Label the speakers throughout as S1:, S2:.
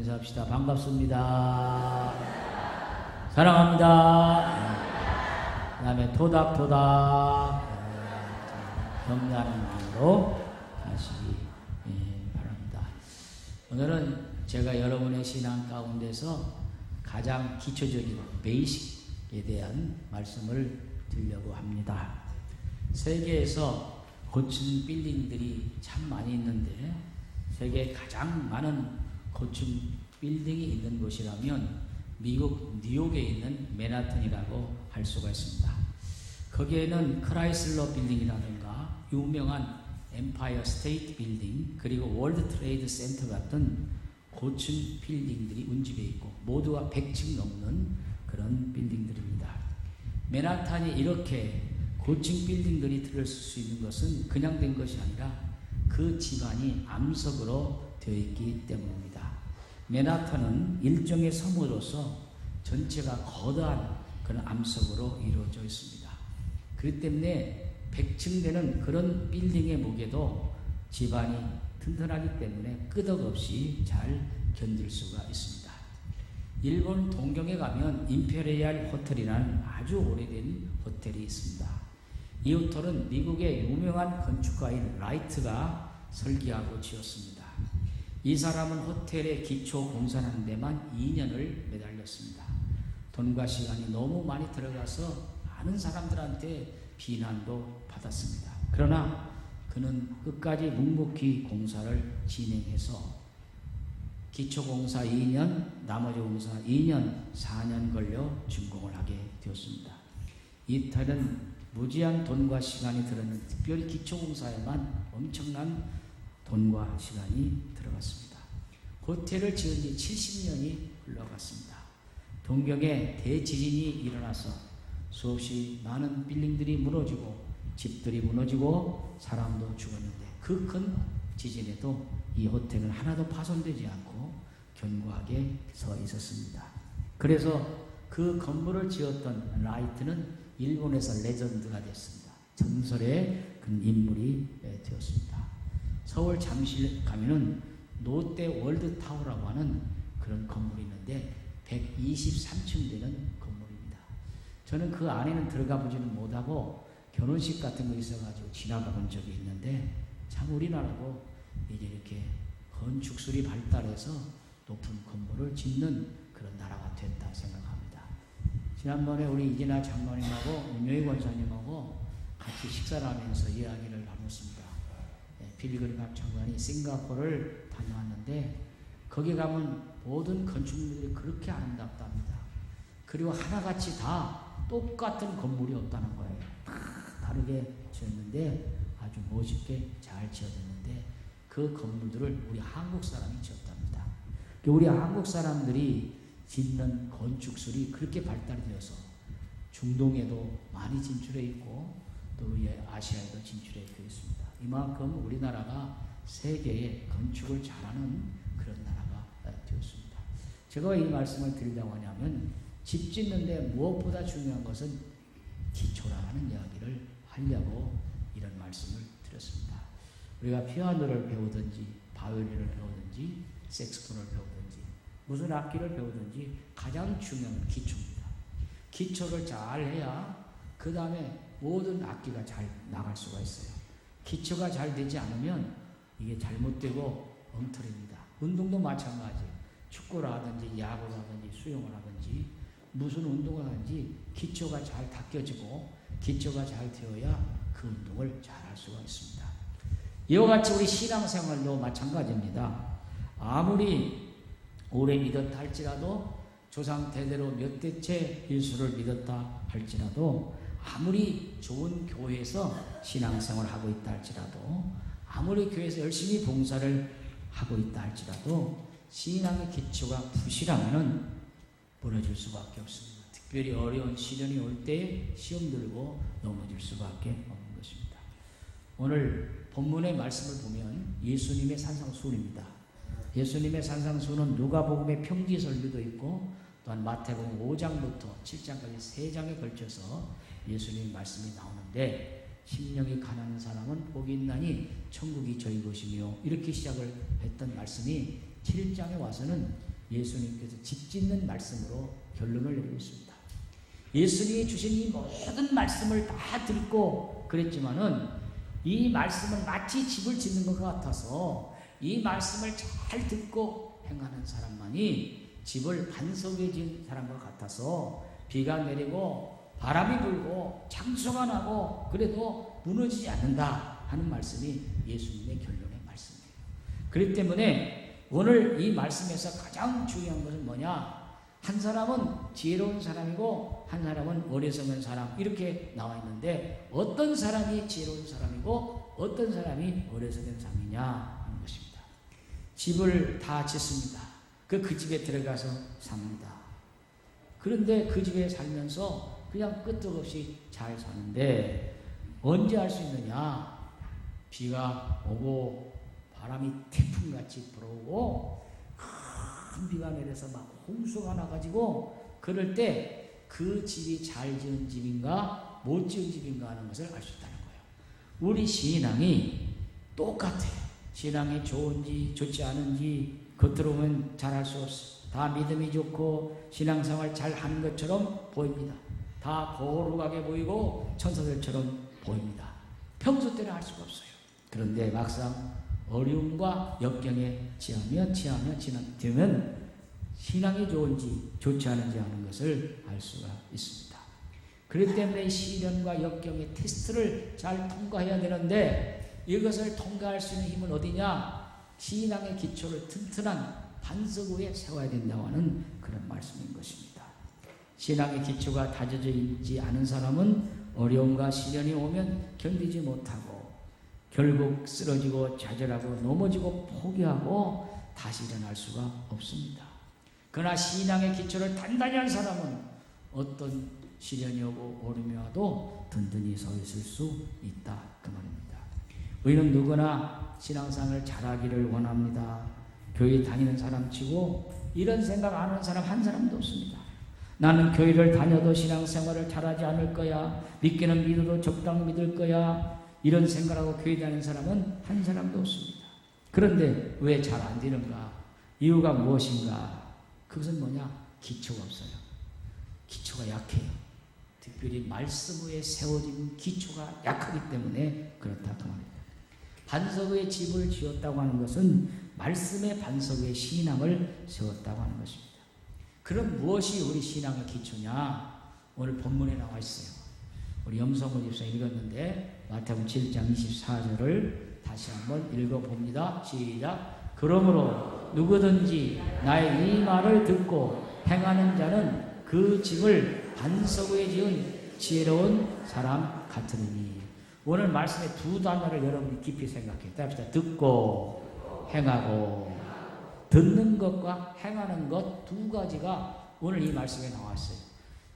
S1: 인사합시다. 반갑습니다. 사랑합니다. 그 다음에 토닥토닥 격려하는 마음으로 하시기 바랍니다. 오늘은 제가 여러분의 신앙 가운데서 가장 기초적인 베이식에 대한 말씀을 드리려고 합니다. 세계에서 고층 빌딩들이 참 많이 있는데 세계에 가장 많은 고층 빌딩이 있는 곳이라면 미국 뉴욕에 있는 맨하탄이라고 할 수가 있습니다. 거기에는 크라이슬러 빌딩이라든가 유명한 엠파이어 스테이트 빌딩 그리고 월드 트레이드 센터 같은 고층 빌딩들이 운집해 있고 모두가 100층 넘는 그런 빌딩들입니다. 맨하탄이 이렇게 고층 빌딩들이 들어설 수 있는 것은 그냥 된 것이 아니라 그 집안이 암석으로 되어 있기 때문입니다. 맨하탄은 일종의 섬으로서 전체가 거대한 그런 암석으로 이루어져 있습니다. 그렇기 때문에 100층 되는 그런 빌딩의 무게도 집안이 튼튼하기 때문에 끄덕없이 잘 견딜 수가 있습니다. 일본 동경에 가면 임페리얼 호텔이라는 아주 오래된 호텔이 있습니다. 이 호텔은 미국의 유명한 건축가인 라이트가 설계하고 지었습니다. 이 사람은 호텔의 기초 공사하는 데만 2년을 매달렸습니다. 돈과 시간이 너무 많이 들어가서 많은 사람들한테 비난도 받았습니다. 그러나 그는 끝까지 묵묵히 공사를 진행해서 기초 공사 2년, 나머지 공사 2년, 4년 걸려 준공을 하게 되었습니다. 이 호텔은 무지한 돈과 시간이 들었는 특별히 기초 공사에만 엄청난 돈과 시간이 들어갔습니다. 호텔을 지은 지 70년이 흘러갔습니다. 동경에 대지진이 일어나서 수없이 많은 빌딩들이 무너지고 집들이 무너지고 사람도 죽었는데 그 큰 지진에도 이 호텔은 하나도 파손되지 않고 견고하게 서 있었습니다. 그래서 그 건물을 지었던 라이트는 일본에서 레전드가 됐습니다. 전설의 그런 인물이 되었습니다. 서울 잠실 가면은 롯데 월드타워라고 하는 그런 건물이 있는데 123층 되는 건물입니다. 저는 그 안에는 들어가 보지는 못하고 결혼식 같은 거 있어가지고 지나가 본 적이 있는데 참 우리나라도 이제 이렇게 건축술이 발달해서 높은 건물을 짓는 그런 나라가 됐다 생각합니다. 지난번에 우리 이진아 장로님하고 윤여희 권사님하고 같이 식사를 하면서 이야기를 나눴습니다. 빌리그림 합창단이 싱가포르를 다녀왔는데 거기 가면 모든 건축물들이 그렇게 아름답답니다. 그리고 하나같이 다 똑같은 건물이 없다는 거예요. 다 다르게 지었는데 아주 멋있게 잘 지어졌는데 그 건물들을 우리 한국 사람이 지었답니다. 우리 한국 사람들이 짓는 건축술이 그렇게 발달이 되어서 중동에도 많이 진출해 있고 또 우리 아시아에도 진출해 있습니다. 이만큼 우리나라가 세계에 건축을 잘하는 그런 나라가 되었습니다. 제가 왜 이 말씀을 드리려고 하냐면 집 짓는데 무엇보다 중요한 것은 기초라는 이야기를 하려고 이런 말씀을 드렸습니다. 우리가 피아노를 배우든지 바이올린을 배우든지 색소폰을 배우든지 무슨 악기를 배우든지 가장 중요한 건 기초입니다. 기초를 잘 해야 그 다음에 모든 악기가 잘 나갈 수가 있어요. 기초가 잘 되지 않으면 이게 잘못되고 엉터리입니다. 운동도 마찬가지예요. 축구를 하든지 야구를 하든지 수영을 하든지 무슨 운동을 하든지 기초가 잘 닦여지고 기초가 잘 되어야 그 운동을 잘 할 수가 있습니다. 이와 같이 우리 신앙생활도 마찬가지입니다. 아무리 오래 믿었다 할지라도 조상 대대로 몇 대째 예수를 믿었다 할지라도 아무리 좋은 교회에서 신앙생활을 하고 있다 할지라도 아무리 교회에서 열심히 봉사를 하고 있다 할지라도 신앙의 기초가 부실하면 무너질 수밖에 없습니다. 특별히 어려운 시련이 올 때 시험 들고 넘어질 수밖에 없는 것입니다. 오늘 본문의 말씀을 보면 예수님의 산상수훈입니다. 예수님의 산상수훈은 누가복음의 평지 설교도 있고 또한 마태복음 5장부터 7장까지 3장에 걸쳐서 예수님의 말씀이 나오는데 심령이 가난한 사람은 복이 있나니 천국이 저희 것이며 이렇게 시작을 했던 말씀이 7장에 와서는 예수님께서 집 짓는 말씀으로 결론을 내리고 있습니다. 예수님이 주신 이 모든 말씀을 다 듣고 그랬지만은 이 말씀은 마치 집을 짓는 것 같아서 이 말씀을 잘 듣고 행하는 사람만이 집을 반석 위에 지은 사람과 같아서 비가 내리고 바람이 불고 장수가 나고 그래도 무너지지 않는다 하는 말씀이 예수님의 결론의 말씀이에요. 그렇기 때문에 오늘 이 말씀에서 가장 중요한 것은 뭐냐? 한 사람은 지혜로운 사람이고 한 사람은 어리석은 사람 이렇게 나와 있는데 어떤 사람이 지혜로운 사람이고 어떤 사람이 어리석은 사람이냐 하는 것입니다. 집을 다 짓습니다. 그 집에 들어가서 삽니다. 그런데 그 집에 살면서 그냥 끄떡없이 잘 사는데 언제 할 수 있느냐? 비가 오고 바람이 태풍같이 불어오고 큰 비가 내려서 막 홍수가 나가지고 그럴 때 그 집이 잘 지은 집인가 못 지은 집인가 하는 것을 알 수 있다는 거예요. 우리 신앙이 똑같아요. 신앙이 좋은지 좋지 않은지 겉으로 보면 잘할 수 없어. 다 믿음이 좋고 신앙생활 잘 하는 것처럼 보입니다. 다 거룩하게 보이고 천사들처럼 보입니다. 평소 때는 할 수가 없어요. 그런데 막상 어려움과 역경에 처하면 되면 신앙이 좋은지 좋지 않은지 하는 것을 알 수가 있습니다. 그렇기 때문에 시련과 역경의 테스트를 잘 통과해야 되는데 이것을 통과할 수 있는 힘은 어디냐? 신앙의 기초를 튼튼한 반석 위에 세워야 된다고 하는 그런 말씀인 것입니다. 신앙의 기초가 다져져 있지 않은 사람은 어려움과 시련이 오면 견디지 못하고 결국 쓰러지고 좌절하고 넘어지고 포기하고 다시 일어날 수가 없습니다. 그러나 신앙의 기초를 단단히 한 사람은 어떤 시련이 오고 어려움이 와도 든든히 서 있을 수 있다 그 말입니다. 우리는 누구나 신앙생활을 잘하기를 원합니다. 교회 다니는 사람 치고 이런 생각 안 하는 사람 한 사람도 없습니다. 나는 교회를 다녀도 신앙생활을 잘하지 않을 거야. 믿기는 믿어도 적당 믿을 거야. 이런 생각하고 교회 다니는 사람은 한 사람도 없습니다. 그런데 왜 잘 안 되는가? 이유가 무엇인가? 그것은 뭐냐? 기초가 없어요. 기초가 약해요. 특별히 말씀 위에 세워진 기초가 약하기 때문에 그렇다고 합니다. 반석 위에 집을 지었다고 하는 것은 말씀의 반석 위에 신앙을 세웠다고 하는 것입니다. 그럼 무엇이 우리 신앙의 기초냐? 오늘 본문에 나와 있어요. 우리 염성훈 집사 읽었는데 마태복음 7장 24절을 다시 한번 읽어봅니다. 시작. 그러므로 누구든지 나의 이 말을 듣고 행하는 자는 그 집을 반석 위에 지은 지혜로운 사람 같으니. 오늘 말씀의 두 단어를 여러분이 깊이 생각해요. 따라합시다. 듣고 행하고. 듣는 것과 행하는 것 두 가지가 오늘 이 말씀에 나왔어요.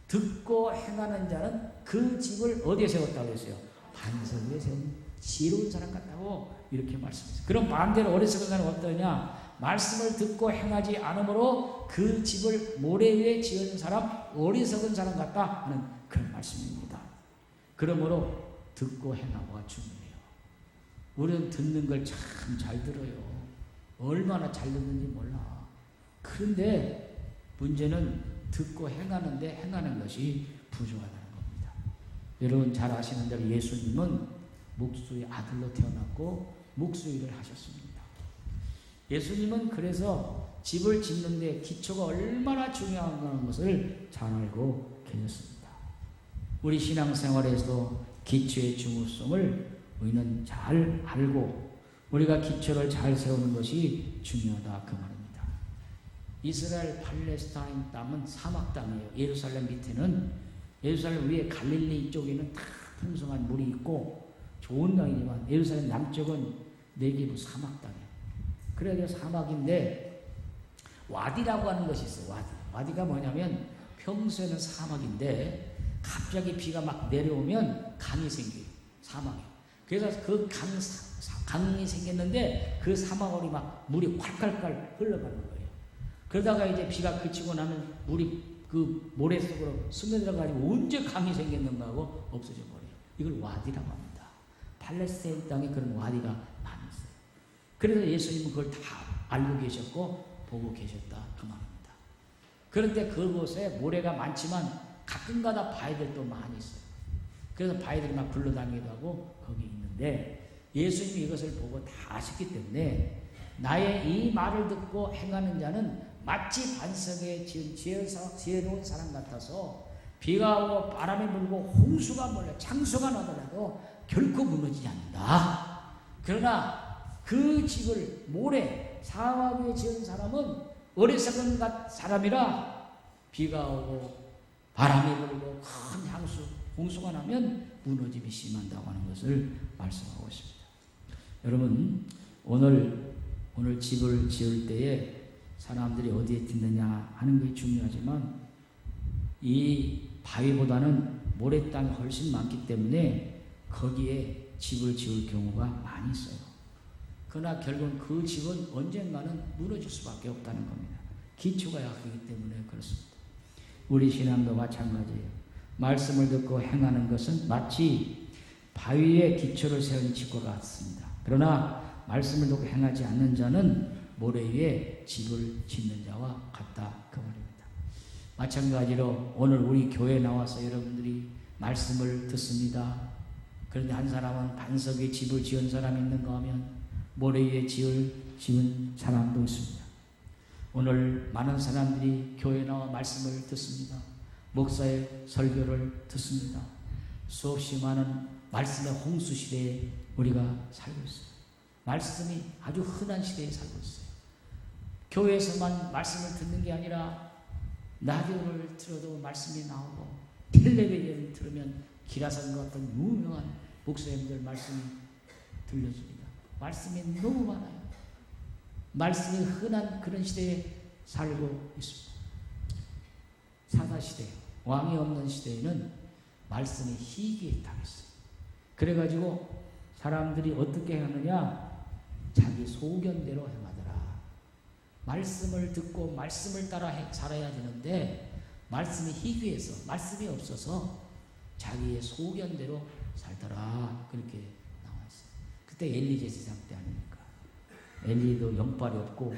S1: 듣고 행하는 자는 그 집을 어디에 세웠다고 했어요? 반석 위에 세운 지혜로운 사람 같다고 이렇게 말씀했어요. 그럼 반대로 어리석은 사람은 어떠냐? 말씀을 듣고 행하지 않으므로 그 집을 모래 위에 지은 사람, 어리석은 사람 같다 하는 그런 말씀입니다. 그러므로 듣고 행하고가 중요해요. 우리는 듣는 걸 참 잘 들어요. 얼마나 잘 듣는지 몰라. 그런데 문제는 듣고 행하는데 행하는 것이 부족하다는 겁니다. 여러분 잘 아시는 대로 예수님은 목수의 아들로 태어났고 목수일을 하셨습니다. 예수님은 그래서 집을 짓는데 기초가 얼마나 중요한 것을 잘 알고 계셨습니다. 우리 신앙생활에서 기초의 중요성을 우리는 잘 알고 우리가 기초를 잘 세우는 것이 중요하다 그 말입니다. 이스라엘 팔레스타인 땅은 사막 땅이에요. 예루살렘 밑에는 예루살렘 위에 갈릴리 쪽에는 다 풍성한 물이 있고 좋은 땅이지만 예루살렘 남쪽은 네게브 사막 땅이에요. 그래서 사막인데 와디라고 하는 것이 있어요. 와디가 뭐냐면 평소에는 사막인데 갑자기 비가 막 내려오면 강이 생겨요. 사막에. 그래서 그 강이 생겼는데 그 사막으로 막 물이 콸콸콸 흘러가는 거예요. 그러다가 이제 비가 그치고 나면 물이 그 모래 속으로 스며들어가지고 언제 강이 생겼는가 하고 없어져 버려요. 이걸 와디라고 합니다. 팔레스타인 땅에 그런 와디가 많이 있어요. 그래서 예수님은 그걸 다 알고 계셨고 보고 계셨다 그 말입니다. 그런데 그곳에 모래가 많지만 가끔가다 바위들도 많이 있어요. 그래서 바위들이 막 굴러다니기도 하고 거기 있는데 예수님이 이것을 보고 다 아셨기 때문에 나의 이 말을 듣고 행하는 자는 마치 반석에 지은 지혜로운 사람 같아서 비가 오고 바람이 불고 홍수가 몰려 창수가 나더라도 결코 무너지지 않는다. 그러나 그 집을 모래 사막 위에 지은 사람은 어리석은 사람이라 비가 오고 바람이 불고 큰 홍수가 나면 무너짐이 심한다고 하는 것을 말씀하고 있습니다. 여러분 오늘 집을 지을 때에 사람들이 어디에 짓느냐 하는 게 중요하지만 이 바위보다는 모래 땅이 훨씬 많기 때문에 거기에 집을 지을 경우가 많이 있어요. 그러나 결국은 그 집은 언젠가는 무너질 수밖에 없다는 겁니다. 기초가 약하기 때문에 그렇습니다. 우리 신앙도 마찬가지예요. 말씀을 듣고 행하는 것은 마치 바위에 기초를 세운 집과 같습니다. 그러나 말씀을 듣고 행하지 않는 자는 모래 위에 집을 짓는 자와 같다 그 말입니다. 마찬가지로 오늘 우리 교회에 나와서 여러분들이 말씀을 듣습니다. 그런데 한 사람은 반석 위에 집을 지은 사람이 있는가 하면 모래 위에 지은 사람도 있습니다. 오늘 많은 사람들이 교회에 나와 말씀을 듣습니다. 목사의 설교를 듣습니다. 수없이 많은 말씀의 홍수 시대에 우리가 살고 있어요. 말씀이 아주 흔한 시대에 살고 있어요. 교회에서만 말씀을 듣는 게 아니라 라디오를 틀어도 말씀이 나오고 텔레비전을 틀으면 기라성 같은 유명한 목사님들 말씀이 들려줍니다. 말씀이 너무 많아요. 말씀이 흔한 그런 시대에 살고 있습니다. 사사시대, 왕이 없는 시대에는 말씀이 희귀에 당했어요. 그래가지고 사람들이 어떻게 하느냐? 자기 소견대로 행하더라. 말씀을 듣고 말씀을 따라 살아야 되는데 말씀이 희귀해서 말씀이 없어서 자기의 소견대로 살더라. 그렇게 나와 있어요. 그때 엘리 제사장 때 아닙니까? 엘리도 영빨이 없고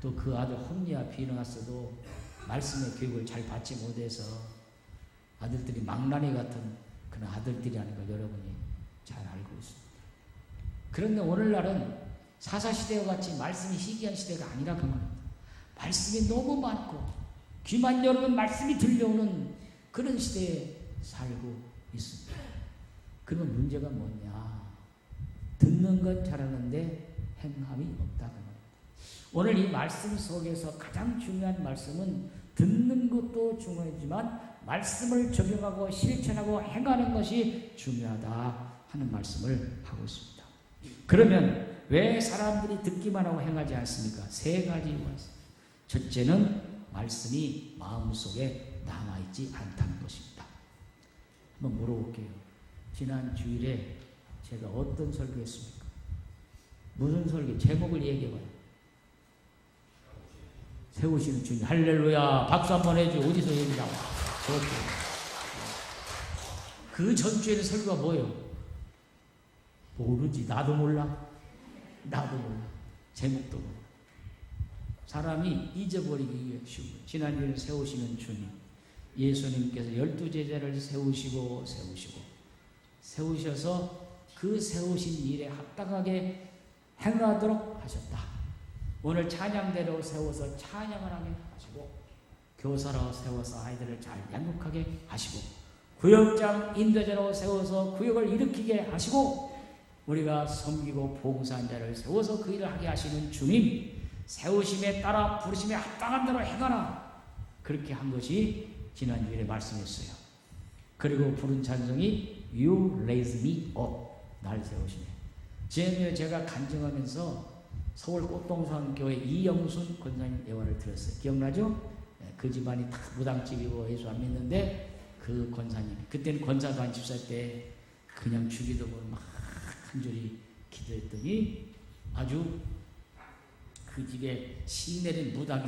S1: 또 그 아들 홈리아 비너하스도 말씀의 교육을 잘 받지 못해서 아들들이 망나니 같은 그런 아들들이라는 걸 여러분이 잘 알고 있습니다. 그런데 오늘날은 사사시대와 같이 말씀이 희귀한 시대가 아니라 그 말입니다. 말씀이 너무 많고 귀만 열면 말씀이 들려오는 그런 시대에 살고 있습니다. 그러면 문제가 뭐냐? 듣는 건 잘하는데 행함이 없다 그 말입니다. 오늘 이 말씀 속에서 가장 중요한 말씀은 듣는 것도 중요하지만 말씀을 적용하고 실천하고 행하는 것이 중요하다 하는 말씀을 하고 있습니다. 그러면 왜 사람들이 듣기만 하고 행하지 않습니까? 세 가지 이유가 있습니다. 첫째는 말씀이 마음속에 남아있지 않다는 것입니다. 한번 물어볼게요. 지난 주일에 제가 어떤 설교했습니까? 무슨 설교? 제목을 얘기해봐요. 세우시는 주님. 할렐루야. 박수 한번 해줘. 어디서 얘기 나와? 그 전주에는 설교가 뭐예요? 모르지. 나도 몰라. 제목도 몰라. 사람이 잊어버리기 위해 쉬운 거예요. 지난주에는 세우시는 주님. 예수님께서 12제자를 세우셔서 그 세우신 일에 합당하게 행하도록 하셨다. 오늘 찬양대로 세워서 찬양을 하게 하시고 교사로 세워서 아이들을 잘 양육하게 하시고 구역장 인도자로 세워서 구역을 일으키게 하시고 우리가 섬기고 봉사한 자를 세워서 그 일을 하게 하시는 주님 세우심에 따라 부르심에 합당한 대로 행하라. 그렇게 한 것이 지난주에 말씀했어요. 그리고 부른 찬송이 You raise me up. 날 세우시네. 지난주에 제가 간증하면서 서울 꽃동산 교회 이영순 권사님 예화를 들었어요. 기억나죠? 그 집안이 다 무당집이고 예수 안 믿는데 그 권사님 그때는 권사도 한 집사 때 그냥 주기도 막 한 줄이 기도했더니 아주 그 집에 신 내린 무당이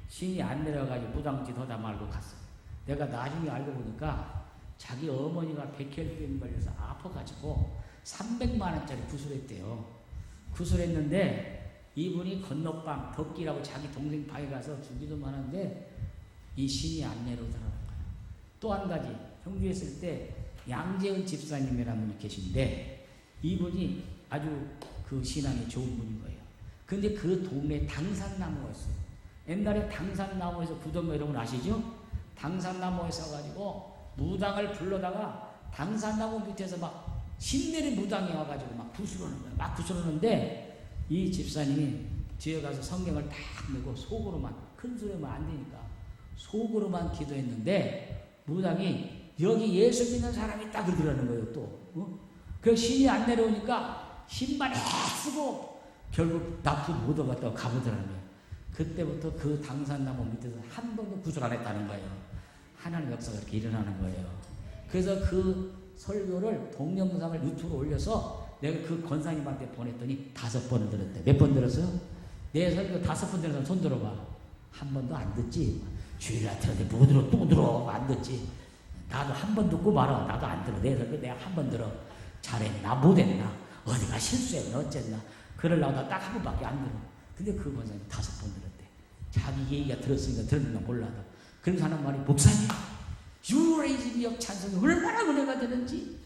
S1: 신이 안 내려가지고 무당지 더다 말고 갔어요. 내가 나중에 알고 보니까 자기 어머니가 백혈병 걸려서 아파가지고 300만 원짜리 구술했대요. 구술했는데 이분이 건너방 덕기라고 자기 동생 방에 가서 주기도만 하는데 이 신이 안 내려오더라는 거예요. 또 한 가지 형주에 있을 때 양재은 집사님이라는 분이 계신데 이분이 아주 그 신앙이 좋은 분인 거예요. 근데 그 동네에 당산나무가 있어요. 옛날에 당산나무에서 부던 거 여러분 아시죠? 당산나무에 서가지고 무당을 불러다가 당산나무 밑에서 막 신내린 무당이 와가지고 막 구슬하는 거예요. 막 구슬하는데 이 집사님이 뒤에 가서 성경을 딱 메고 속으로만, 큰 소리만 안 되니까 속으로만 기도했는데 무당이 여기 예수 믿는 사람이 있다 그러더라는 거예요. 또 그 신이 안 내려오니까 힘만 쓰고 결국 납도 못 얻었다고 가보더라는 거예요. 그때부터 그 당산나무 밑에서 한 번도 구슬 안 했다는 거예요. 하나님 역사가 이렇게 일어나는 거예요. 그래서 그 설교를 동영상을 유튜브로 올려서 내가 그 권사님한테 보냈더니 5번을 들었대. 몇 번 들었어요? 내 설교 5번 들어서 손 들어봐. 한 번도 안 듣지. 주일날 들었는데 뭐 들어? 또 들어. 안 듣지. 나도 한 번 듣고 말아. 나도 안 들어. 내 설교 내가 한 번 들어. 잘했나 못했나 어디가 실수했나 어쨌나 그러려고 나 딱 한 번밖에 안 들어. 근데 그 권사님 5번 들었대. 자기 얘기가 들었으니까 들었는가 몰라도. 그래서 하는 말이 목사님 유레이즈미역 찬송이 얼마나 은혜가 되는지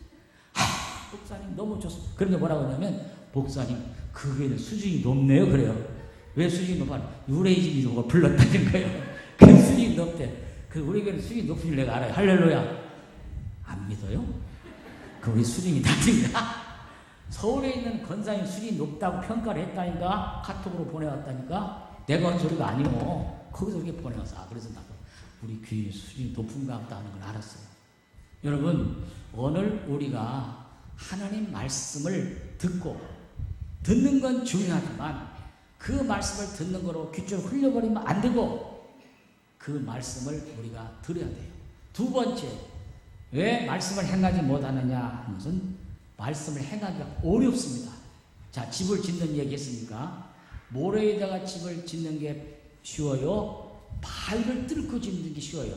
S1: 목사님 너무 좋습니다. 그런데 뭐라고 하냐면 목사님 그게는 수준이 높네요. 그래요. 왜 수준이 높아? 유레이즈미역을 불렀다는 거예요. 그 수준이 높대. 그 우리 교회는 수준이 높은 줄 내가 알아요. 할렐루야. 안 믿어요? 그 우리 수준이 낮은가? 서울에 있는 권사님 수준이 높다고 평가를 했다니까. 카톡으로 보내왔다니까. 내가 한 소리가 아니고 거기서 이렇게 보내왔어. 그래서 나도 우리 교회 수준이 높은가 보다 하는 걸 알았어요. 여러분 오늘 우리가 하나님 말씀을 듣는 건 중요하지만 그 말씀을 듣는 거로 귀줄을 흘려버리면 안 되고 그 말씀을 우리가 들어야 돼요. 두 번째, 왜 말씀을 행하지 못하느냐 하는 것은 말씀을 행하기가 어렵습니다. 자, 집을 짓는 얘기 했으니까 모래에다가 집을 짓는 게 쉬워요? 바위를 뚫고 짓는 게 쉬워요?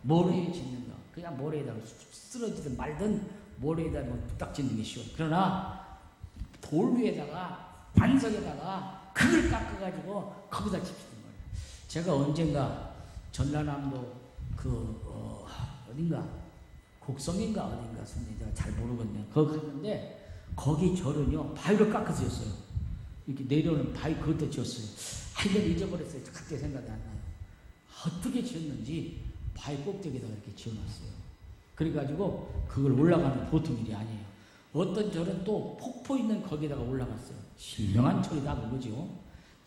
S1: 모래에 짓는 거. 그냥 모래에다가 쓰러지든 말든 모래에다가 뚝딱 짓는 게 쉬워요. 그러나 돌 위에다가 반석에다가 금을 깎아가지고 거기다 짓는 거예요. 제가 언젠가 전라남도 어딘가 곡성인가 어딘가 내가 잘 모르겠네요. 거기 갔는데 거기 절은요 바위를 깎아서 지었어요. 이렇게 내려오는 바위 그것도 지었어요. 하여튼 잊어버렸어요. 그때 생각이 안 나요. 어떻게 지었는지 바위 꼭대기에다가 이렇게 지어놨어요. 그래가지고 그걸 올라가는 보통 일이 아니에요. 어떤 절은 또 폭포 있는 거기에다가 올라갔어요. 신명한 절이다 그거죠.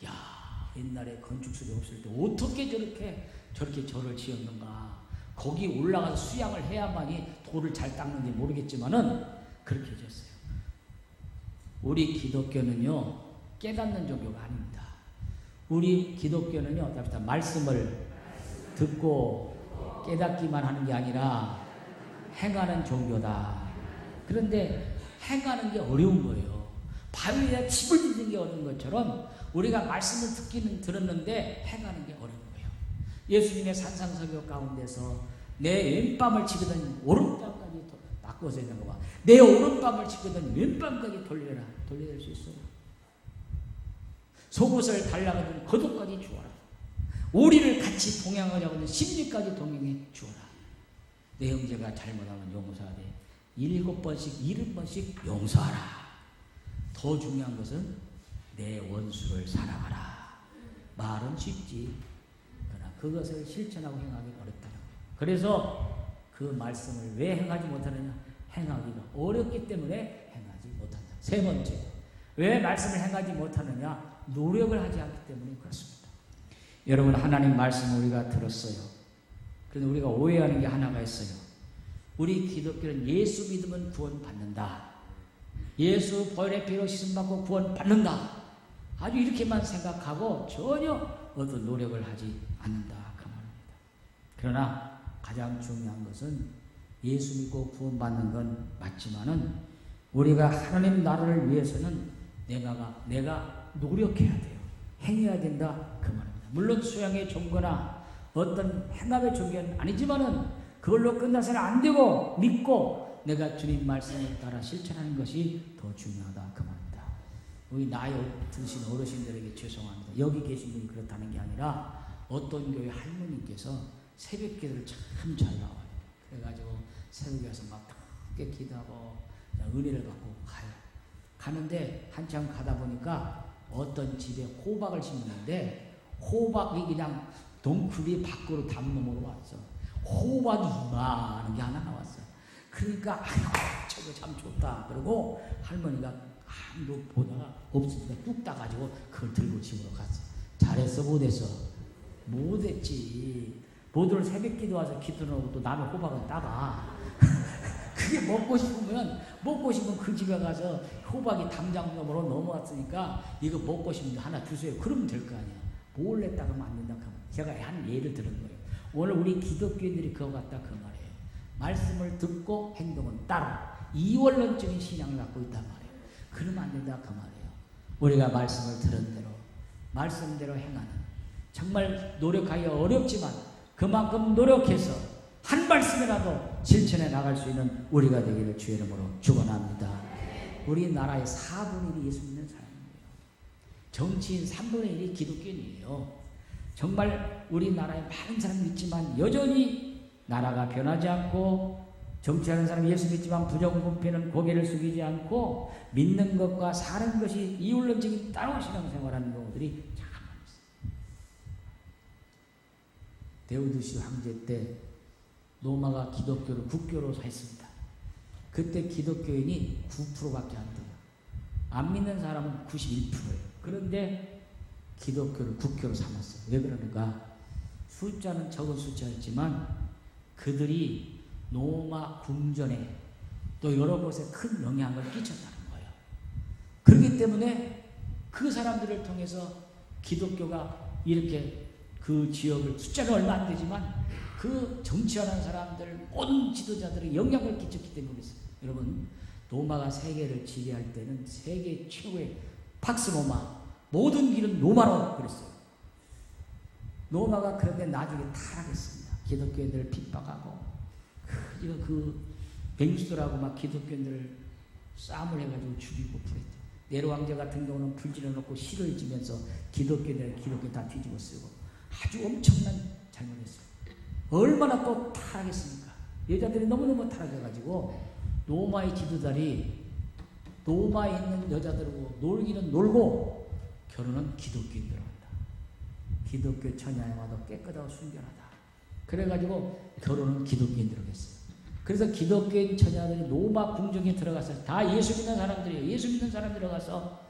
S1: 야, 옛날에 건축술이 없을 때 어떻게 저렇게 절을 지었는가. 거기 올라가서 수양을 해야만이 돌을 잘 닦는지 모르겠지만은 그렇게 지었어요. 우리 기독교는요 깨닫는 종교가 아닙니다. 우리 기독교는요 말씀을 듣고 깨닫기만 하는 게 아니라 행하는 종교다. 그런데 행하는 게 어려운 거예요. 바위에 집을 짓는 게 어려운 것처럼 우리가 말씀을 듣기는 들었는데 행하는 게 어려운 거예요. 예수님의 산상설교 가운데서 내 왼밤을 치거든 오른밤까지 바꿔서 있는 거 봐. 내 오른밤을 치거든 왼밤까지 돌려라. 돌려낼 수 있어요. 속옷을 달라거든 겉옷까지 주어라. 오리를 같이 동행하자거든 심지까지 동행해 주어라. 내 형제가 잘못하면 용서하되 7번씩 70번씩 용서하라. 더 중요한 것은 내 원수를 사랑하라. 말은 쉽지 그러나 그것을 실천하고 행하기 어렵다는 거예요. 그래서 그 말씀을 왜 행하지 못하느냐? 행하기가 어렵기 때문에 행하지 못한다. 세 번째, 왜 말씀을 행하지 못하느냐? 노력을 하지 않기 때문에 그렇습니다. 여러분 하나님 말씀 우리가 들었어요. 그런데 우리가 오해하는 게 하나가 있어요. 우리 기독교는 예수 믿으면 구원받는다. 예수 보혈의 피로 씻음받고 구원받는다. 아주 이렇게만 생각하고 전혀 어떤 노력을 하지 않는다 그 말입니다. 그러나 가장 중요한 것은 예수 믿고 구원받는 건 맞지만은 우리가 하나님 나라를 위해서는 내가 노력해야 돼요. 행해야 된다 그 말입니다. 물론 수양의 종교나 어떤 행함의 종교는 아니지만은 그걸로 끝나서는 안 되고 믿고 내가 주님 말씀에 따라 실천하는 것이 더 중요하다 그 말입니다. 우리 나이 드신 어르신들에게 죄송합니다. 여기 계신 분이 그렇다는 게 아니라 어떤 교회 할머니께서 새벽 기도를 참 잘 나와요. 그래가지고 새벽에 와서 막 크게 기도하고 은혜를 받고 가요. 가는데 한참 가다 보니까 어떤 집에 호박을 심는데 호박이 그냥 동쿨이 밖으로 담nom으로 왔어. 호박이 이만한 게 하나 나왔어. 그러니까 아이고 저거 참 좋다. 그러고 할머니가 아무도 보다가 없으니까 뚝 따가지고 그걸 들고 집으로 갔어. 잘했어 못했어? 못했지. 모두를 새벽 기도 와서 기도를 하고 또 남의 호박은 따가. 그게 먹고 싶으면 그 집에 가서 호박이 담장놈으로 넘어왔으니까 이거 먹고 싶으면 하나 주세요. 그러면 될 거 아니야. 몰래 따가면 안 된다. 제가 한 예를 들은 거예요. 오늘 우리 기독교인들이 그거 같다 그 말이에요. 말씀을 듣고 행동은 따라 이원론적인 신앙을 갖고 있단 말이에요. 그러면 안 된다 그 말이에요. 우리가 말씀을 들은 대로 말씀대로 행하는, 정말 노력하기 어렵지만 그만큼 노력해서 한 말씀이라도 실천해 나갈 수 있는 우리가 되기를 주의 이름으로 축원합니다. 우리나라의 4분의 1이 예수 믿는 사람이에요. 정치인 3분의 1이 기독교인이에요. 정말 우리나라에 많은 사람이 있지만 여전히 나라가 변하지 않고, 정치하는 사람이 예수 믿지만 부정부패는 고개를 숙이지 않고 믿는 것과 사는 것이 이율론적인 따로 신앙생활하는 경우들이 참 많습니다. 데우드시 황제 때 로마가 기독교를 국교로 했습니다. 그때 기독교인이 9%밖에 안 돼요. 안 믿는 사람은 91%예요. 그런데 기독교를 국교로 삼았어요. 왜 그러는가? 숫자는 적은 숫자였지만 그들이 로마 궁전에 또 여러 곳에 큰 영향을 끼쳤다는 거예요. 그렇기 때문에 그 사람들을 통해서 기독교가 이렇게 그 지역을, 숫자는 얼마 안 되지만 그 정치하는 사람들 모든 지도자들이 영향을 끼쳤기 때문에 그랬어요. 여러분, 로마가 세계를 지배할 때는 세계 최고의 팍스 로마, 모든 길은 로마로 그랬어요. 로마가 그런데 나중에 타락했습니다. 기독교인들을 핍박하고 그 뱅수들하고 막 기독교인들을 싸움을 해가지고 죽이고 그랬죠. 네로 왕자 같은 경우는 불질러 놓고 시를 지면서 기독교인들 다 뒤집어 쓰고 아주 엄청난 잘못했어요. 얼마나 또 타락했습니까? 여자들이 너무너무 타락해가지고 로마의 지도자들이 로마에 있는 여자들하고 놀기는 놀고 결혼은 기독교인들로 한다. 기독교 처녀야마도 깨끗하고 순결하다. 그래가지고 결혼은 기독교인들로 했어요. 그래서 기독교인 처녀들이 로마 궁정에 들어가서 다 예수 믿는 사람들이에요. 예수 믿는 사람 들어가서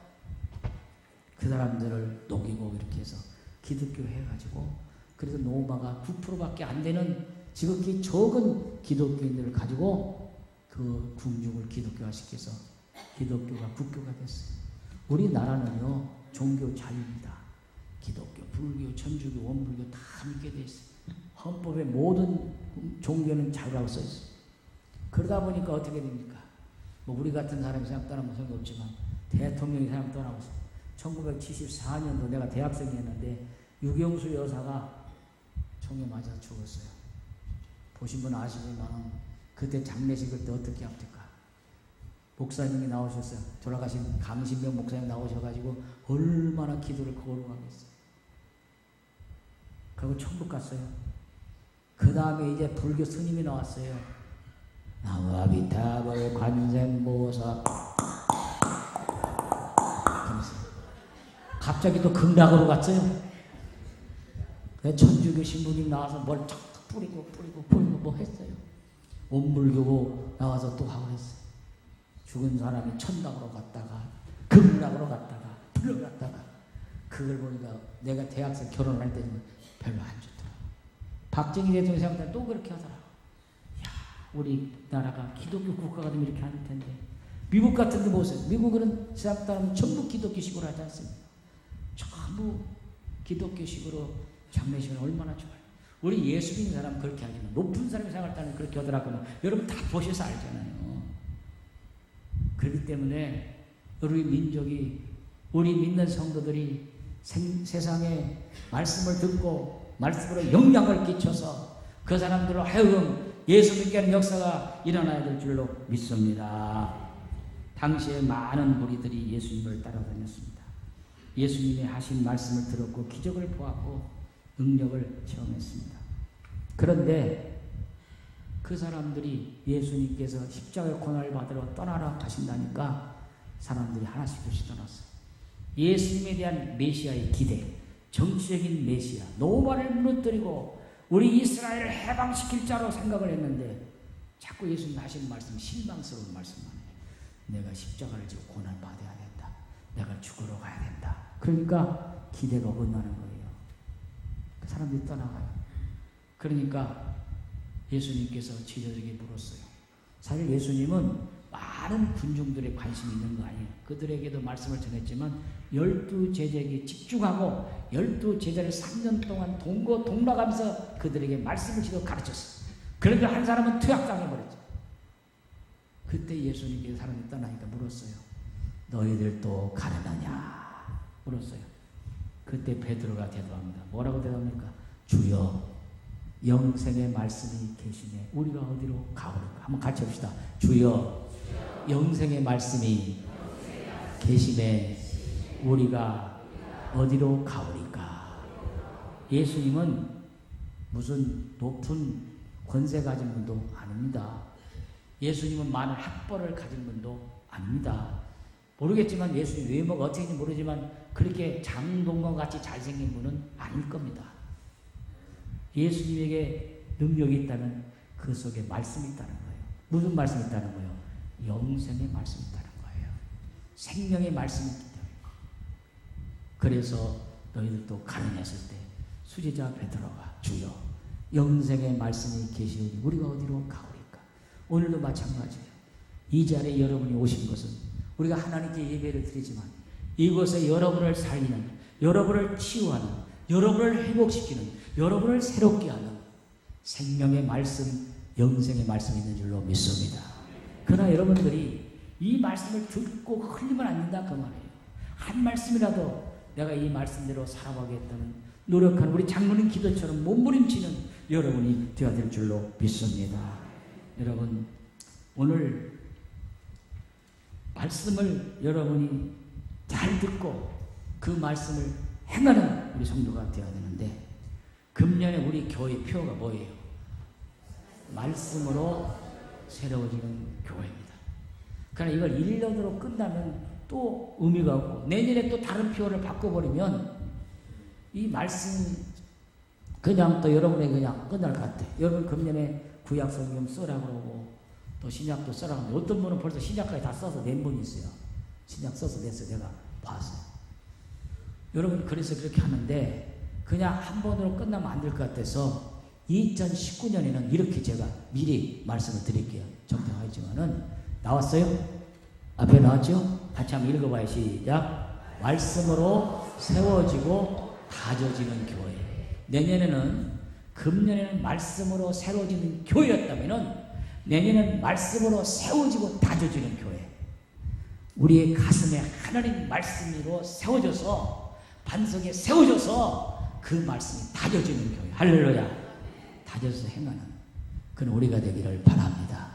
S1: 그 사람들을 녹이고 이렇게 해서 기독교 해가지고, 그래서 로마가 9%밖에 안 되는 지극히 적은 기독교인들을 가지고 그 궁중을 기독교화시켜서 기독교가 국교가 됐어요. 우리나라는요, 종교 자유입니다. 기독교, 불교, 천주교, 원불교 다 믿게 돼 있어요. 헌법에 모든 종교는 자유라고 써 있어요. 그러다 보니까 어떻게 됩니까? 뭐 우리 같은 사람이 생각 떠나면 상관없지만 대통령이 생각 떠나고 있어요. 1974년도 내가 대학생이었는데 유경수 여사가 총에 맞아 죽었어요. 보신 분 아시지만 그때 장례식을 때 어떻게 합니까? 목사님이 나오셨어요. 돌아가신 강신명 목사님 나오셔가지고 얼마나 기도를 거룩하겠어요. 그리고 천국 갔어요. 그 다음에 이제 불교 스님이 나왔어요. 나와비타벌 관세음보살. 갑자기 또 극락으로 갔어요. 천주교 신부님 나와서 뭘 쫙 뿌리고 뭐 했어요. 원불교 나와서 또 하고 했어요. 죽은 사람이 천당으로 갔다가 극락으로 갔다가 불러갔다가, 그걸 보니까 내가 대학생 결혼할 때는 별로 안 좋더라고. 박정희 대통령 생각할 때 또 그렇게 하더라고. 야, 우리나라가 기독교 국가가 되면 이렇게 하는 텐데. 미국 같은 데 보세요. 미국은 생각 따르면 전부 기독교식으로 하지 않습니까? 전부 기독교식으로 장례식은 얼마나 좋아요. 우리 예수 믿는 사람 그렇게 하지만 높은 사람이 생각할 때는 그렇게 하더라고요. 여러분 다 보셔서 알잖아요. 그렇기 때문에 우리 민족이, 우리 믿는 성도들이 세상에 말씀을 듣고 말씀으로 영향을 끼쳐서 그 사람들을 하여금 예수 믿게 하는 역사가 일어나야 될 줄로 믿습니다. 당시에 많은 무리들이 예수님을 따라다녔습니다. 예수님이 하신 말씀을 들었고 기적을 보았고 능력을 체험했습니다. 그런데 그 사람들이 예수님께서 십자가의 고난을 받으러 떠나라 하신다니까 사람들이 하나씩 떠났어요. 예수님에 대한 메시아의 기대, 정치적인 메시아, 노마를 무너뜨리고 우리 이스라엘을 해방시킬 자로 생각을 했는데 자꾸 예수님 하시는 말씀이 실망스러운 말씀만 해요. 내가 십자가를 지고 고난받아야 된다. 내가 죽으러 가야 된다. 그러니까 기대가 어긋나는 거예요. 그 사람들이 떠나가요. 그러니까 예수님께서 지도자에게 물었어요. 사실 예수님은 많은 군중들의 관심이 있는 거 아니에요. 그들에게도 말씀을 전했지만 12제자에게 집중하고 12제자를 3년 동안 동거동락하면서 그들에게 말씀을 지도 가르쳤어요. 그런데 한 사람은 퇴학당해버렸죠. 그때 예수님께서 사람이 떠나니까 물었어요. 너희들도 가려느냐? 물었어요. 그때 베드로가 대답합니다. 뭐라고 대답합니까? 주여, 영생의 말씀이 계시네. 우리가 어디로 가오리까? 한번 같이 합시다. 주여, 영생의 말씀이 계시네. 우리가 어디로 가오리까? 예수님은 무슨 높은 권세 가진 분도 아닙니다. 예수님은 많은 학벌을 가진 분도 아닙니다. 모르겠지만 예수님 외모가 어떻게인지 모르지만 그렇게 장동건 같이 잘생긴 분은 아닐 겁니다. 예수님에게 능력이 있다면 그 속에 말씀이 있다는 거예요. 무슨 말씀이 있다는 거예요? 영생의 말씀이 있다는 거예요. 생명의 말씀이 있기 때문에. 그래서 너희들도 가난했을 때 수제자 베드로가 주여 영생의 말씀이 계시오니 우리가 어디로 가오리까? 오늘도 마찬가지예요. 이 자리에 여러분이 오신 것은 우리가 하나님께 예배를 드리지만 이곳에 여러분을 살리는, 여러분을 치유하는, 여러분을 회복시키는, 여러분을 새롭게 하는 생명의 말씀, 영생의 말씀이 있는 줄로 믿습니다. 그러나 여러분들이 이 말씀을 듣고 흘리면 안 된다 그 말이에요. 한 말씀이라도 내가 이 말씀대로 살아가겠다는 노력하는 우리 장로님 기도처럼 몸부림치는 여러분이 되어야 될 줄로 믿습니다. 여러분 오늘 말씀을 여러분이 잘 듣고 그 말씀을 행하는 우리 성도가 되어야 되는데 금년에 우리 교회 표가 뭐예요? 말씀으로 새로워지는 교회입니다. 그러나 이걸 1년으로 끝나면 또 의미가 없고 내년에 또 다른 표를 바꿔버리면 이 말씀 그냥 또 여러분에게 그냥 끝날 것 같아요. 여러분 금년에 구약 성경 써라 그러고 또 신약도 써라 그러는데 어떤 분은 벌써 신약까지 다 써서 낸 분이 있어요. 신약 써서 냈어요. 내가 봤어요. 여러분 그래서 그렇게 하는데 그냥 한 번으로 끝나면 안 될 것 같아서 2019년에는 이렇게 제가 미리 말씀을 드릴게요. 정정하지만은 나왔어요? 앞에 나왔죠? 같이 한번 읽어봐요. 시작. 말씀으로 세워지고 다져지는 교회. 내년에는 금년에는 말씀으로 세워지는 교회였다면은 내년에는 말씀으로 세워지고 다져지는 교회. 우리의 가슴에 하나님 말씀으로 세워져서 반석에 세워져서 그 말씀이 다져지는 교회. 할렐루야. 다져서 행하는 그는 우리가 되기를 바랍니다.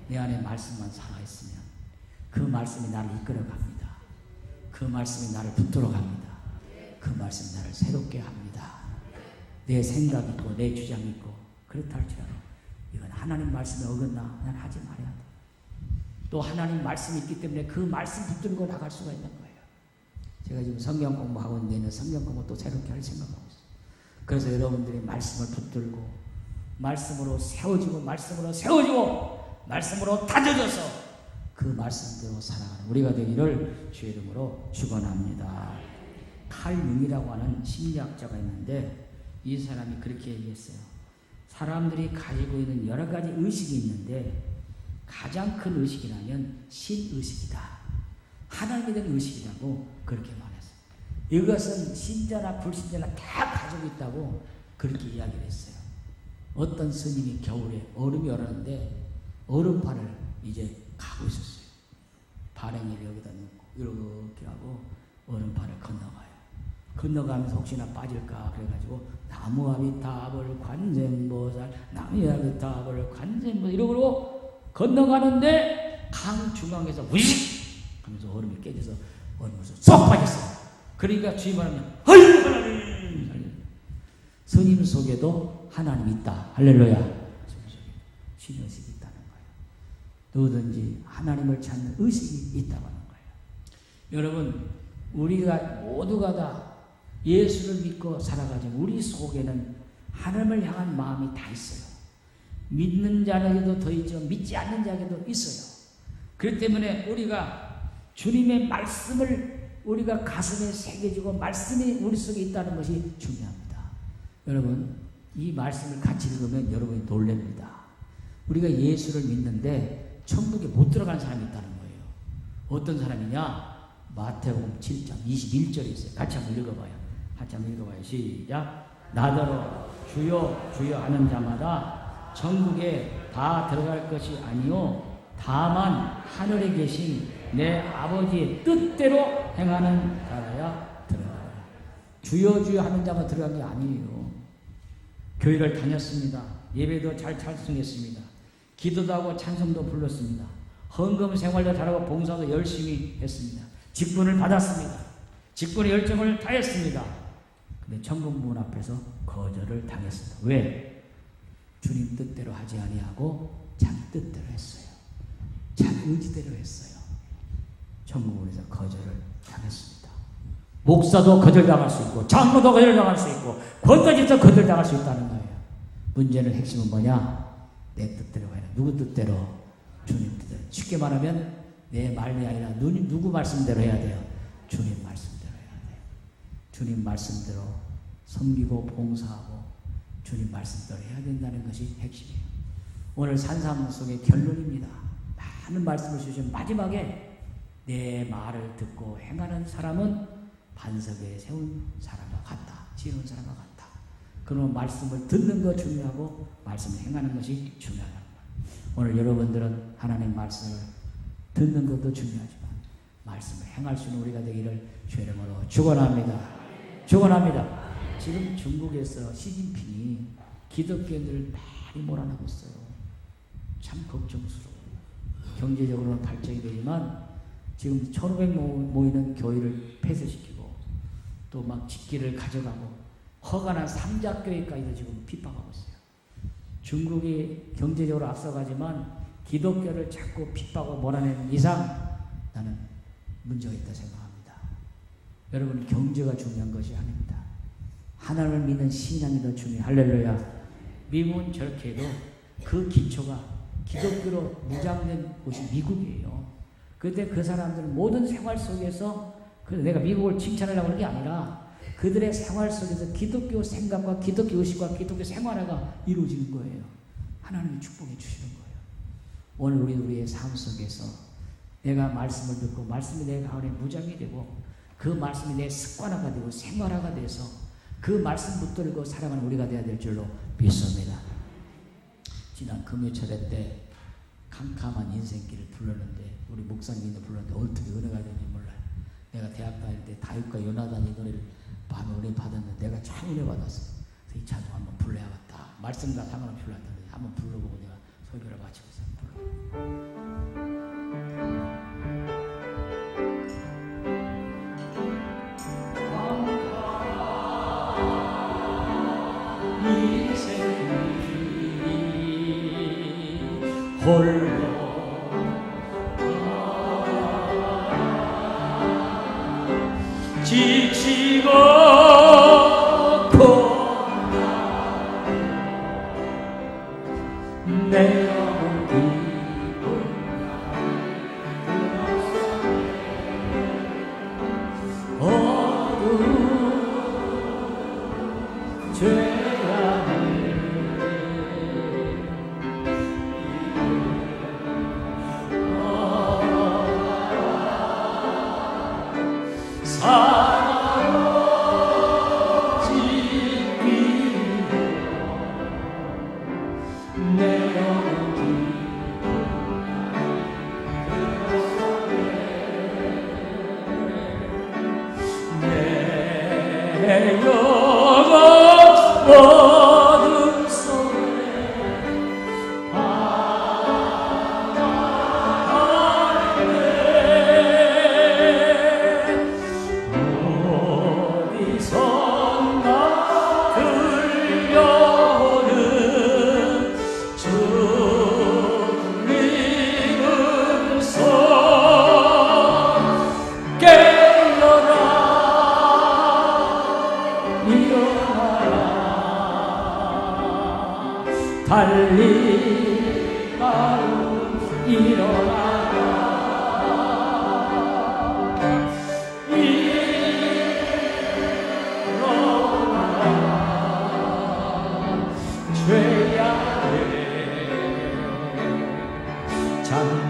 S1: 내 안에 말씀만 살아있으면 그 말씀이 나를 이끌어갑니다. 그 말씀이 나를 붙들어갑니다. 그 말씀이 나를 새롭게 합니다. 내 생각 있고 내 주장 있고 그렇다 할지라도 이건 하나님 말씀에 어긋나 난 하지 말아야 돼. 또 하나님 말씀이 있기 때문에 그 말씀 붙들고 나갈 수가 있는 거예요. 제가 지금 성경 공부하고 있는데 성경 공부 또 새롭게 할 생각하고 있어요. 그래서 여러분들이 말씀을 붙들고 말씀으로 세워지고 말씀으로 세워지고 말씀으로 다져져서 그 말씀대로 살아가는 우리가 되기를 주의 이름으로 축원합니다. 칼 융이라고 하는 심리학자가 있는데 이 사람이 그렇게 얘기했어요. 사람들이 가지고 있는 여러 가지 의식이 있는데 가장 큰 의식이라면 신의식이다. 하나님에 대한 의식이라고 그렇게 말했어요. 이것은 신자나 불신자나 다 가지고 있다고 그렇게 이야기를 했어요. 어떤 스님이 겨울에 얼음이 얼었는데 얼음판을 이제 가고 있었어요. 발행이를 여기다 넣고 이렇게 하고 얼음판을 건너가요. 건너가면서 혹시나 빠질까 그래가지고 나무아미타불 관세음보살 나무아미타불 관세음보살 이러고 건너가는데 강 중앙에서 우익 하면서 얼음이 깨져서 얼음에서 쏙 빠졌어요. 그러니까 주의 말하면 아이고 하나님, 스님 속에도 하나님이 있다. 할렐루야. 신의 의식이 있다는 거예요. 누구든지 하나님을 찾는 의식이 있다고 하는 거예요. 여러분, 우리가 모두가 다 예수를 믿고 살아가지고 우리 속에는 하나님을 향한 마음이 다 있어요. 믿는 자에게도 더 있죠. 믿지 않는 자에게도 있어요. 그렇기 때문에 우리가 주님의 말씀을 우리가 가슴에 새겨지고 말씀이 우리 속에 있다는 것이 중요합니다. 여러분, 이 말씀을 같이 읽으면 여러분이 놀랍니다. 우리가 예수를 믿는데 천국에 못 들어가는 사람이 있다는 거예요. 어떤 사람이냐? 마태복음 7장 21절에 있어요. 같이 한번 읽어봐요. 같이 한번 읽어봐요. 시작. 나더러 주여 주여 하는 자마다 천국에 다 들어갈 것이 아니요 다만 하늘에 계신 내 아버지의 뜻대로 행하는 자라야 들어가라. 주여 주여 하는 자가 들어간 게 아니에요. 교회를 다녔습니다. 예배도 잘 찬송했습니다. 기도도 하고 찬송도 불렀습니다. 헌금 생활도 잘하고 봉사도 열심히 했습니다. 직분을 받았습니다. 직분의 열정을 다했습니다. 근데 천국문 앞에서 거절을 당했습니다. 왜? 주님 뜻대로 하지 아니하고 자기 뜻대로 했어요. 자기 의지대로 했어요. 천국문에서 거절을 당했습니다. 목사도 거절당할 수 있고 장로도 거절당할 수 있고 권사집도 거절당할 수 있다는 거예요. 문제는 핵심은 뭐냐? 내 뜻대로 해라. 누구 뜻대로? 주님 뜻대로. 쉽게 말하면 내 말이 아니라 누구 말씀대로 해야 돼요? 주님 말씀대로 해야 돼요. 주님 말씀대로 섬기고 봉사하고 주님 말씀대로 해야 된다는 것이 핵심이에요. 오늘 산상속의 결론입니다. 많은 말씀을 주신 마지막에 내 말을 듣고 행하는 사람은 반석에 세운 사람과 같다. 지은 사람과 같다. 그러면 말씀을 듣는 것 중요하고 말씀을 행하는 것이 중요하다. 오늘 여러분들은 하나님 말씀을 듣는 것도 중요하지만 말씀을 행할 수 있는 우리가 되기를 주의 이름으로 축원합니다. 축원합니다. 지금 중국에서 시진핑이 기독교인들을 많이 몰아내고 있어요. 참 걱정스러워요. 경제적으로는 발전이 되지만 지금 1,500 모이는 교회를 폐쇄시키고 또 막 직기를 가져가고 허가난 삼자교회까지도 지금 핍박하고 있어요. 중국이 경제적으로 앞서가지만 기독교를 자꾸 핍박하고 몰아내는 이상 나는 문제가 있다 생각합니다. 여러분, 경제가 중요한 것이 아닙니다. 하나님을 믿는 신앙이 더 중요해요. 할렐루야. 미국은 저렇게 해도 그 기초가 기독교로 무장된 곳이 미국이에요. 그때 그 사람들은 모든 생활 속에서 내가 미국을 칭찬하려고 하는 게 아니라 그들의 생활 속에서 기독교 생각과 기독교 의식과 기독교 생활화가 이루어지는 거예요. 하나님이 축복해 주시는 거예요. 오늘 우리의 삶 속에서 내가 말씀을 듣고 말씀이 내 가운데 무장이 되고 그 말씀이 내 습관화가 되고 생활화가 돼서 그 말씀 붙들고 살아가는 우리가 되어야 될 줄로 믿습니다. 지난 금요철에 때 캄캄한 인생길을 불렀는데 우리 목사님도 불렀는데 어떻게 은혜가 되는지 몰라요. 내가 대학 다닐 때 다윗과 요나단이 노래를 밤에 은혜 받았는데 내가 참 은혜 받았어. 그래서 이 찬송 한번 불러야겠다. 말씀과 상관없이 불렀는데 한번 불러보고 내가 설교를 마치고 있어요. 홀로 지치고 고난 내 영혼 기쁨 어두운 죄악을 내 영혼 달리 일어나라 죄악에 잠자던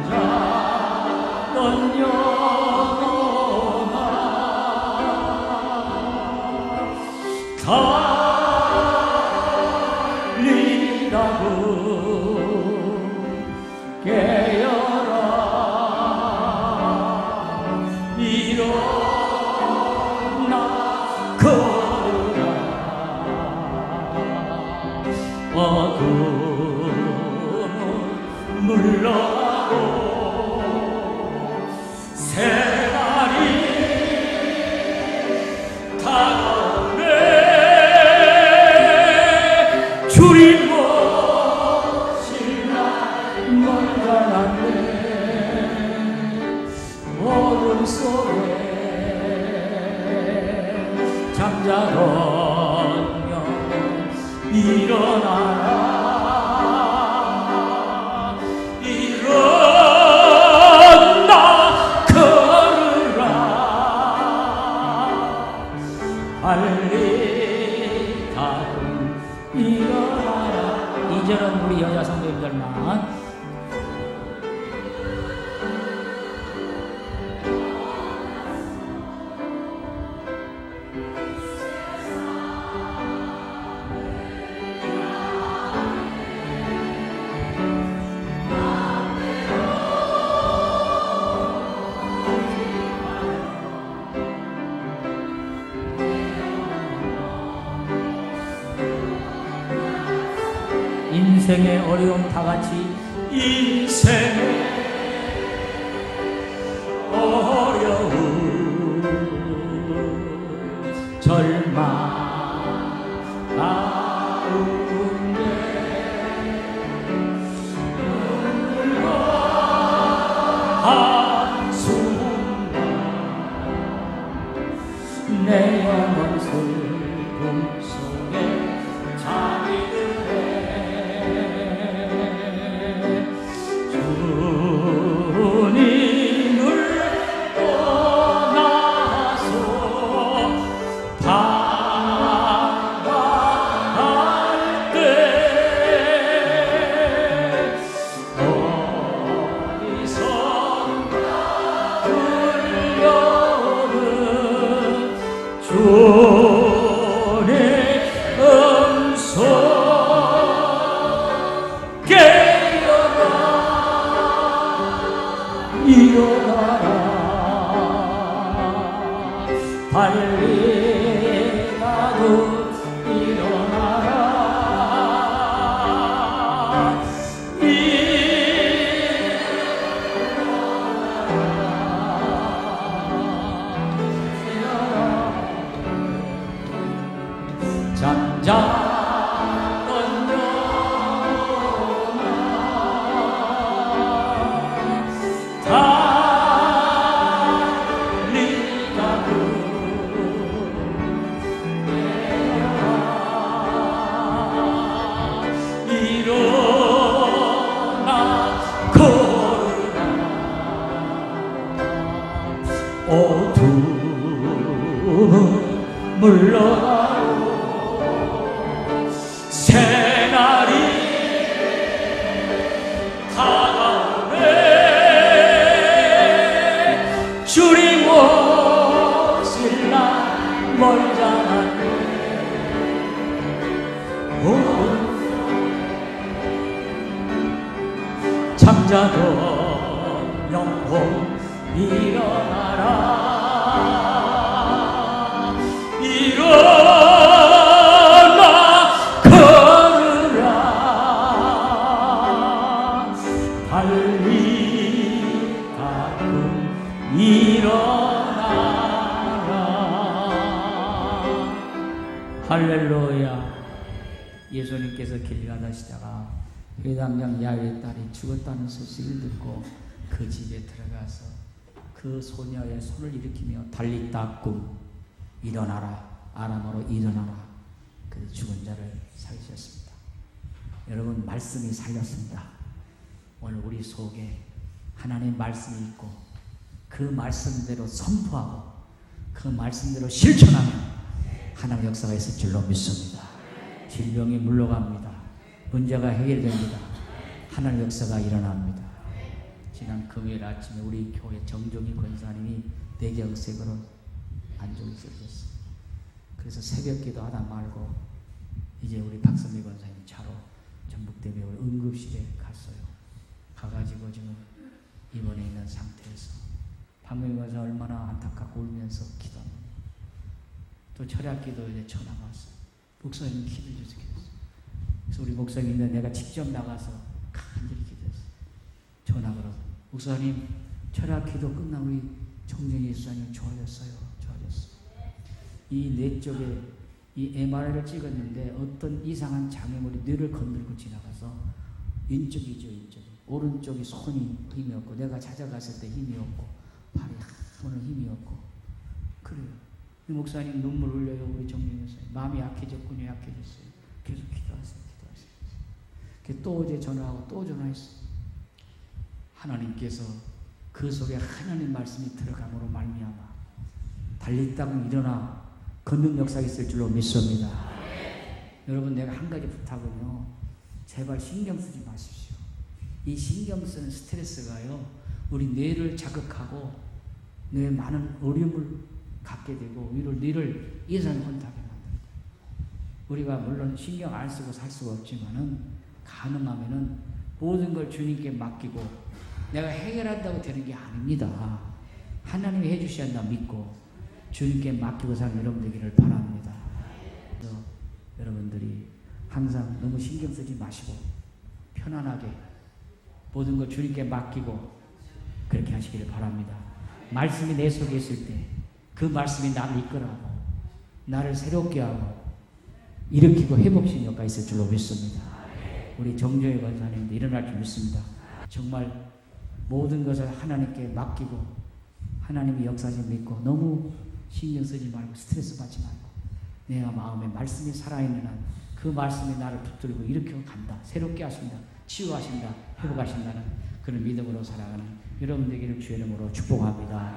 S1: 영혼아 달리라고 깨어라 일어나 걸으라 어둠은 물러가고 새날이 다가오네 주님 모실 날 멀다 났네 어둠 속에 잠자던 영혼 일어나라 빨리 다음 일어나라. 2절은 우리 여자 성도님들만 인생의 어려움 다같이 인생의 어려움 절망 가운데 한순간 내 영혼 슬픔 속에 잠이 빨리 나도 일어나라 잠자던 영혼아 어둠은 물러가고 새날이 다가오네 주님 오실 날 멀지 않았네 잠자던 영혼 일어나라 일어나 걸으라 달리 가끔 일어나라 할렐루야. 예수님께서 길 가다시다가 회당장 야외 딸이 죽었다는 소식을 듣고 그 집에 들어가서 그 소녀의 손을 일으키며 달리 닦고 일어나라, 아람어로 일어나라. 그 죽은 자를 살리셨습니다. 여러분 말씀이 살렸습니다. 오늘 우리 속에 하나님 말씀이 있고 그 말씀대로 선포하고 그 말씀대로 실천하면 하나님의 역사가 있을 줄로 믿습니다. 질병이 물러갑니다. 문제가 해결됩니다. 하나님의 역사가 일어납니다. 지난 금요일 아침에 우리 교회 정종희 권사님이 뇌경색으로 안정이 쓰러졌어요. 그래서 새벽기도 하다 말고 이제 우리 박선미 권사님 차로 전북대병 응급실에 갔어요. 가가지고 지금 입원해 있는 상태에서 박명희 권사 얼마나 안타깝고 울면서 기도합니다. 또 철학기도 이제 전화가 왔어요. 목사님 기도해 주세요. 그래서 우리 목사님인데 내가 직접 나가서 간절히 기도했어요. 전화 걸어서 목사님 철학기도 끝나고 우리 정정희 집사님 좋아졌어요. 이 뇌 쪽에 이 MRI를 찍었는데 어떤 이상한 장애물이 뇌를 건들고 지나가서 왼쪽이죠. 오른쪽이 손이 힘이 없고 내가 찾아갔을 때 힘이 없고 발이 오늘 힘이 없고 그래요. 이 목사님 눈물 흘려요. 우리 정정희 목사님 마음이 약해졌군요. 약해졌어요. 계속 기도하세요. 또 어제 전화하고 또 전화했어요. 하나님께서 그 속에 하나님 말씀이 들어감으로 말미암아 달리 땅은 일어나 걷는 역사가 있을 줄로 믿습니다. 여러분 내가 한 가지 부탁은요. 제발 신경 쓰지 마십시오. 이 신경 쓰는 스트레스가요. 우리 뇌를 자극하고 뇌에 많은 어려움을 갖게 되고 뇌를 이상혼탁하게 만듭니다. 우리가 물론 신경 안 쓰고 살 수가 없지만은 가능하면은 모든 걸 주님께 맡기고 내가 해결한다고 되는 게 아닙니다. 하나님이 해주셔야 한다 믿고 주님께 맡기고 사는 여러분 되기를 바랍니다. 그래서 여러분들이 항상 너무 신경 쓰지 마시고 편안하게 모든 걸 주님께 맡기고 그렇게 하시기를 바랍니다. 말씀이 내 속에 있을 때 그 말씀이 나를 이끌어가고 나를 새롭게 하고 일으키고 회복시키는 역할이 있을 줄로 믿습니다. 우리 정정희 권사님도 일어날 줄 믿습니다. 정말 모든 것을 하나님께 맡기고 하나님의 역사를 믿고 너무 신경 쓰지 말고 스트레스 받지 말고 내 마음에 말씀이 살아있는 한 그 말씀이 나를 붙들고 일으켜 간다. 새롭게 하신다. 치유하신다. 회복하신다는 그런 믿음으로 살아가는 여러분들에게는 주의 이름으로 축복합니다.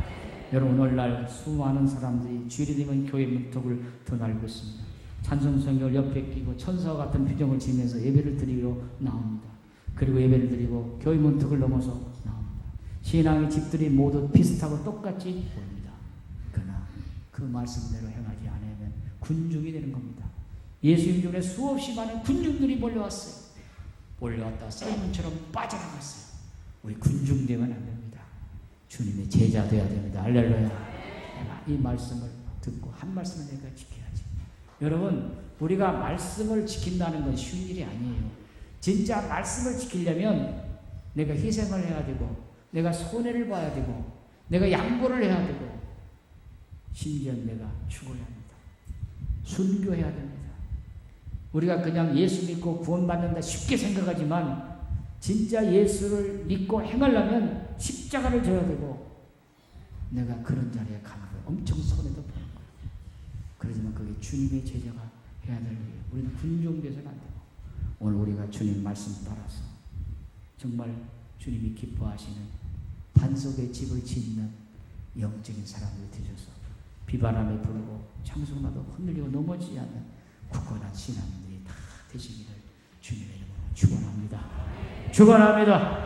S1: 여러분 오늘날 수많은 사람들이 주일이 되면 교회 문턱을 드나들고 있습니다. 찬송성경을 옆에 끼고 천사와 같은 표정을 지으면서 예배를 드리러 나옵니다. 그리고 예배를 드리고 교회 문턱을 넘어서 나옵니다. 신앙의 집들이 모두 비슷하고 똑같이 보입니다. 그러나 그 말씀대로 행하지 않으면 군중이 되는 겁니다. 예수님 중에 수없이 많은 군중들이 몰려왔어요. 몰려왔다 사이먼처럼 빠져나갔어요. 우리 군중 되면 안 됩니다. 주님의 제자 되어야 됩니다. 할렐루야. 내가 이 말씀을 듣고 한 말씀을 내가 지켜야지. 여러분 우리가 말씀을 지킨다는 건 쉬운 일이 아니에요. 진짜 말씀을 지키려면 내가 희생을 해야 되고 내가 손해를 봐야 되고 내가 양보를 해야 되고 심지어 내가 죽어야 합니다. 순교해야 됩니다. 우리가 그냥 예수 믿고 구원받는다 쉽게 생각하지만 진짜 예수를 믿고 행하려면 십자가를 져야 되고 내가 그런 자리에 가는 거예요. 엄청 손해도 보는 거예요. 그러지만 그게 주님의 제자가 해야 될 일이에요. 우리는 군중돼서는 안 되고 오늘 우리가 주님 말씀 따라서 정말 주님이 기뻐하시는 반석의 집을 짓는 영적인 사람들이 되셔서 비바람에 불고 창수나도 흔들리고 넘어지지 않는 굳건한 신앙들이 다 되시기를 주님의 이름으로 축원합니다. 축원합니다.